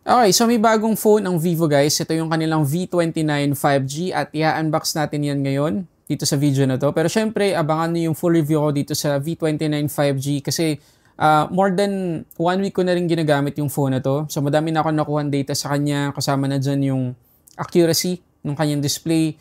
Okay, so may bagong phone ang Vivo guys. Ito yung kanilang V29 5G at i-unbox natin yan ngayon dito sa video na to. Pero syempre, abangan nyo yung full review ko dito sa V29 5G kasi more than 1 week ko na rin ginagamit yung phone na to. So madami na ako nakuha data sa kanya. Kasama na dyan yung accuracy ng kanyang display,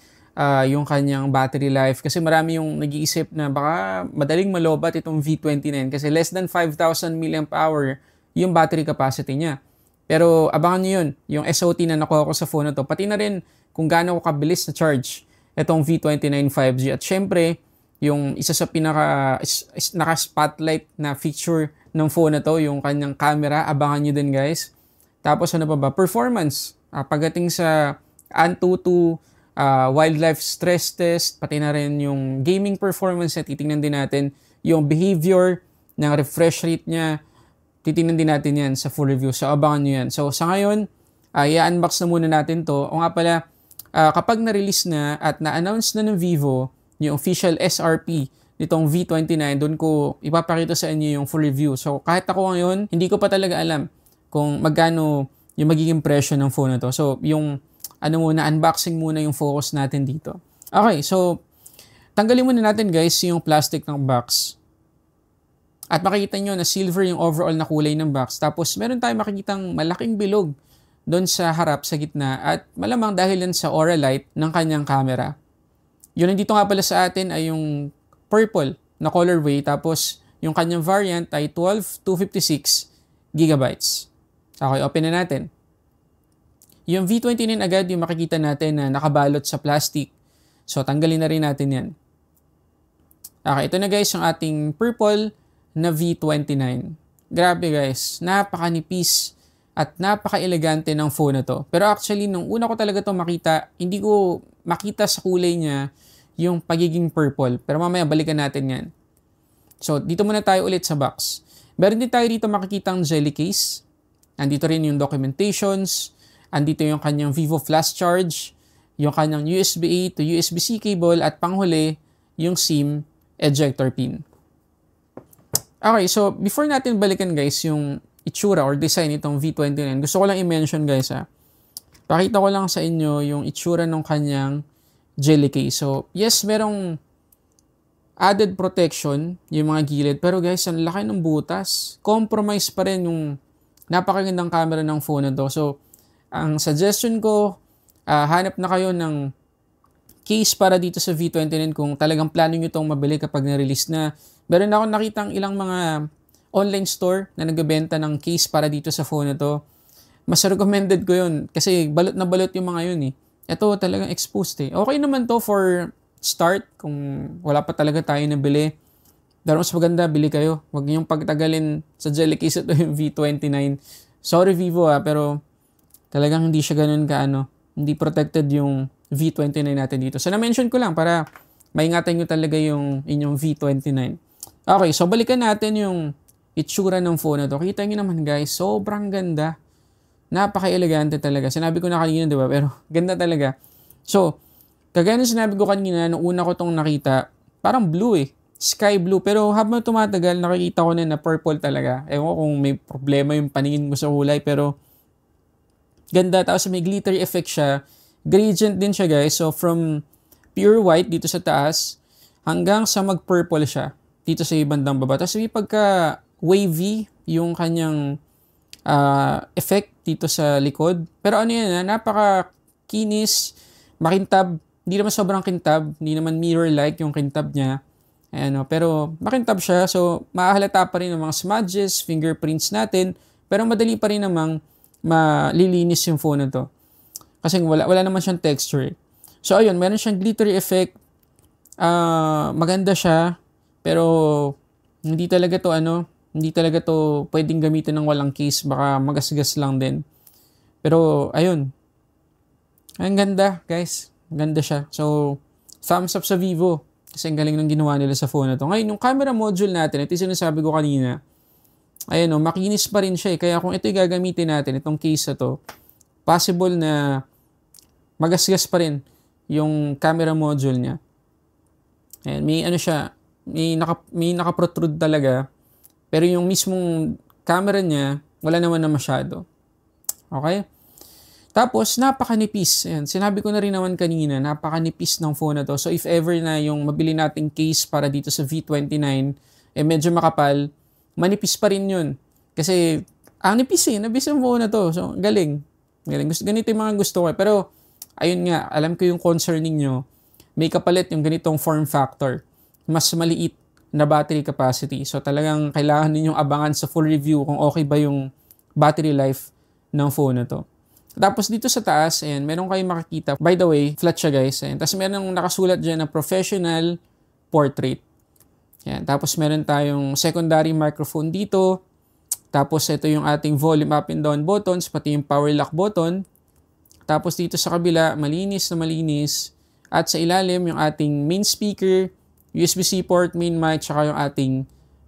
yung kanyang battery life. Kasi marami yung nag-iisip na baka madaling malobat itong V29 kasi less than 5,000 mAh yung battery capacity niya. Pero abangan nyo yun, yung SOT na nakuha ko sa phone na to. Pati na rin kung gaano ko kabilis na charge itong V29 5G. At syempre, yung isa sa naka-spotlight na feature ng phone na to, yung kanyang camera, abangan nyo din guys. Tapos ano pa ba? Performance. Pagdating sa Antutu wildlife stress test, pati na rin yung gaming performance na titingnan din natin, yung behavior ng refresh rate niya, titingnan din natin yan sa full review. So, abangan nyo yan. So, sa ngayon, i-unbox na muna natin to. O nga pala, kapag na-release na at na-announce na ng Vivo, yung official SRP nitong V29, doon ko ipapakita sa inyo yung full review. So, kahit ako ngayon, hindi ko pa talaga alam kung magkano yung magiging presyo ng phone na to. So, yung unboxing muna yung focus natin dito. Okay, so, tanggalin muna natin guys yung plastic ng box. At makikita nyo na silver yung overall na kulay ng box. Tapos meron tayong makikitang malaking bilog doon sa harap, sa gitna. At malamang dahil yan sa aura light ng kanyang camera. Yun nandito nga pala sa atin ay yung purple na colorway. Tapos yung kanyang variant ay 12 256 GB. Okay, open na natin. Yung V29 agad yung makikita natin na nakabalot sa plastic. So tanggalin na rin natin yan. Okay, ito na guys yung ating purple na V29. Grabe guys, napakanipis at napaka-elegante ng phone na to. Pero actually, nung una ko talaga to makita, hindi ko makita sa kulay niya yung pagiging purple. Pero mamaya balikan natin yan. So, dito muna tayo ulit sa box. Meron din tayo dito makikitang jelly case. Andito rin yung documentations. Andito yung kanyang Vivo Flash Charge. Yung kanyang USB-A to USB-C cable. At panghuli, yung SIM ejector pin. Okay, so before natin balikan guys yung itsura or design itong V29, gusto ko lang i-mention guys Pakita ko lang sa inyo yung itsura ng kanyang jelly case. So yes, merong added protection yung mga gilid. Pero guys, ang laki ng butas. Compromise pa rin yung napakagandang camera ng phone na to. So ang suggestion ko, hanap na kayo ng case para dito sa V29 kung talagang plano nyo itong mabili kapag na-release na. Meron na akong nakitang ilang mga online store na nagbebenta ng case para dito sa phone na to. Mas recommended ko yun kasi balot na balot yung mga yun eh. Ito talagang exposed eh. Okay naman to for start kung wala pa talaga tayo nabili. Pero mas maganda, bili kayo. Huwag niyong pagtagalin sa jelly case ito yung V29. Sorry Vivo pero talagang hindi siya ganun hindi protected yung V29 natin dito. So na-mention ko lang para maingatan nyo talaga yung inyong V29. Okay, so balikan natin yung itsura ng phone na to. Kita nyo naman guys, sobrang ganda. Napaka-elegante talaga. Sinabi ko na kanina, di ba? Pero ganda talaga. So, kagaya ng sinabi ko kanina, nung una ko tong nakita, parang blue eh. Sky blue. Pero habang tumatagal, nakikita ko na purple talaga. Ewan ko kung may problema yung paningin mo sa kulay. Pero ganda. Tapos may glittery effect siya. Gradient din siya guys. So, from pure white dito sa taas, hanggang sa mag-purple siya dito sa ibandang baba. Tapos may pagka wavy yung kanyang effect dito sa likod. Pero ano yan, napaka-kinis, makintab. Hindi naman sobrang kintab. Hindi naman mirror-like yung kintab niya. Pero makintab siya. So, mahahalata pa rin ng mga smudges, fingerprints natin. Pero madali pa rin namang malilinis yung phone na to. Kasi wala naman siyang texture. So, ayun, meron siyang glittery effect. Maganda siya. Pero, hindi talaga to pwedeng gamitin ng walang case. Baka magasgas lang din. Pero, ayun. Ang ganda, guys. Ganda siya. So, thumbs up sa Vivo. Kasi ang galing ng ginawa nila sa phone na to. Ngayon, yung camera module natin, ito yung sinasabi ko kanina. Ayun, makinis pa rin siya. Kaya kung ito yung gagamitin natin, itong case na to, possible na magasgas pa rin yung camera module niya. Ayan, may naka-protrude talaga. Pero yung mismong camera niya, wala naman na masyado. Okay? Tapos, napakanipis. Ayan, sinabi ko na rin naman kanina, napakanipis ng phone na to. So, if ever na yung mabili nating case para dito sa V29, medyo makapal, manipis pa rin yun. Kasi, ang nipis nabis yung phone na to. So, galing. Ganito yung mga gusto ko. Pero, ayun nga, alam ko yung concern ninyo, may kapalit yung ganitong form factor. Mas maliit na battery capacity. So, talagang kailangan ninyong abangan sa full review kung okay ba yung battery life ng phone na to. Tapos dito sa taas, ayan, meron kayong makikita. By the way, flat siya guys. Ayan. Tapos meron nakasulat dyan na professional portrait. Ayan. Tapos meron tayong secondary microphone dito. Tapos ito yung ating volume up and down buttons, pati yung power lock button. Tapos dito sa kabila, malinis na malinis. At sa ilalim, yung ating main speaker, USB-C port, main mic, tsaka yung ating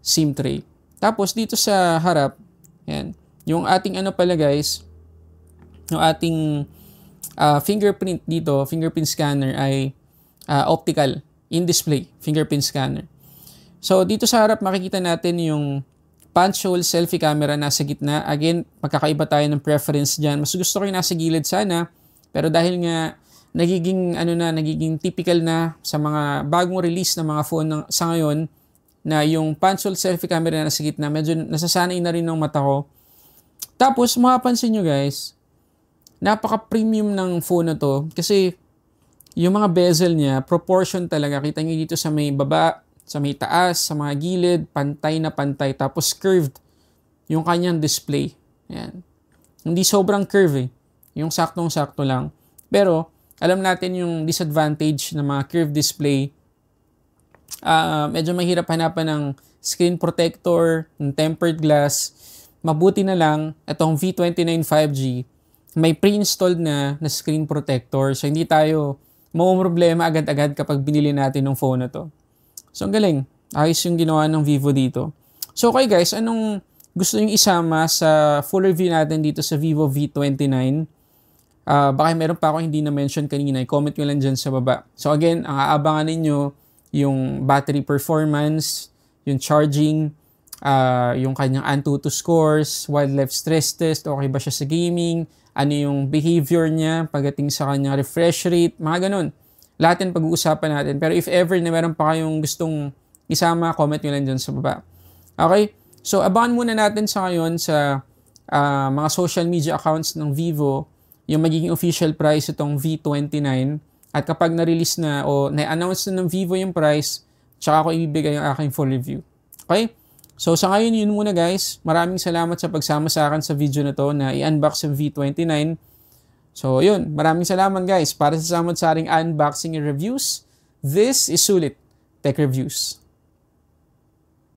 SIM tray. Tapos dito sa harap, ayan, yung ating ano pala guys, yung ating fingerprint dito, fingerprint scanner ay optical, in-display fingerprint scanner. So, dito sa harap makikita natin yung punch hole selfie camera nasa gitna. Again, magkakaiba tayo ng preference dyan. Mas gusto ko yung nasa gilid sana, pero dahil nga nagiging typical na sa mga bagong release ng mga phone sa ngayon, na yung punch hole selfie camera nasa gitna, medyo nasasanay na rin ng mata ko. Tapos, mapapansin nyo guys, napaka-premium ng phone na to kasi yung mga bezel niya, proportion talaga. Kita nyo dito sa may baba, sa may taas, sa mga gilid, pantay na pantay. Tapos curved yung kanyang display. Ayan. Hindi sobrang curve yung saktong-sakto lang. Pero, alam natin yung disadvantage ng mga curved display. Medyo mahirap hanapan ng screen protector, ng tempered glass. Mabuti na lang, itong V29 5G, may pre-installed na screen protector. So, hindi tayo problema agad-agad kapag binili natin ng phone na to. So, ang galing. Ayos yung ginawa ng Vivo dito. So, okay guys, anong gusto nyo isama sa full review natin dito sa Vivo V29? Baka meron pa ako hindi na-mention kanina. I-comment nyo lang dyan sa baba. So, again, ang aabangan ninyo yung battery performance, yung charging, yung kanyang Antutu scores, wildlife stress test, okay ba siya sa gaming, ano yung behavior niya pagdating sa kanyang refresh rate, mga ganun. Lahat yan pag-uusapan natin. Pero if ever na meron pa kayong gustong isama, comment nyo lang dyan sa baba. Okay? So, abangan muna natin sa ngayon sa mga social media accounts ng Vivo yung magiging official price itong V29. At kapag na-release na o na-announce na ng Vivo yung price, tsaka ako ibibigay yung aking full review. Okay? So sa ngayon yun muna guys. Maraming salamat sa pagsama sa akin sa video na to na i-unbox yung V29. So yun, maraming salamat guys para sa samot sa ating unboxing and reviews. This is Sulit Tech Reviews.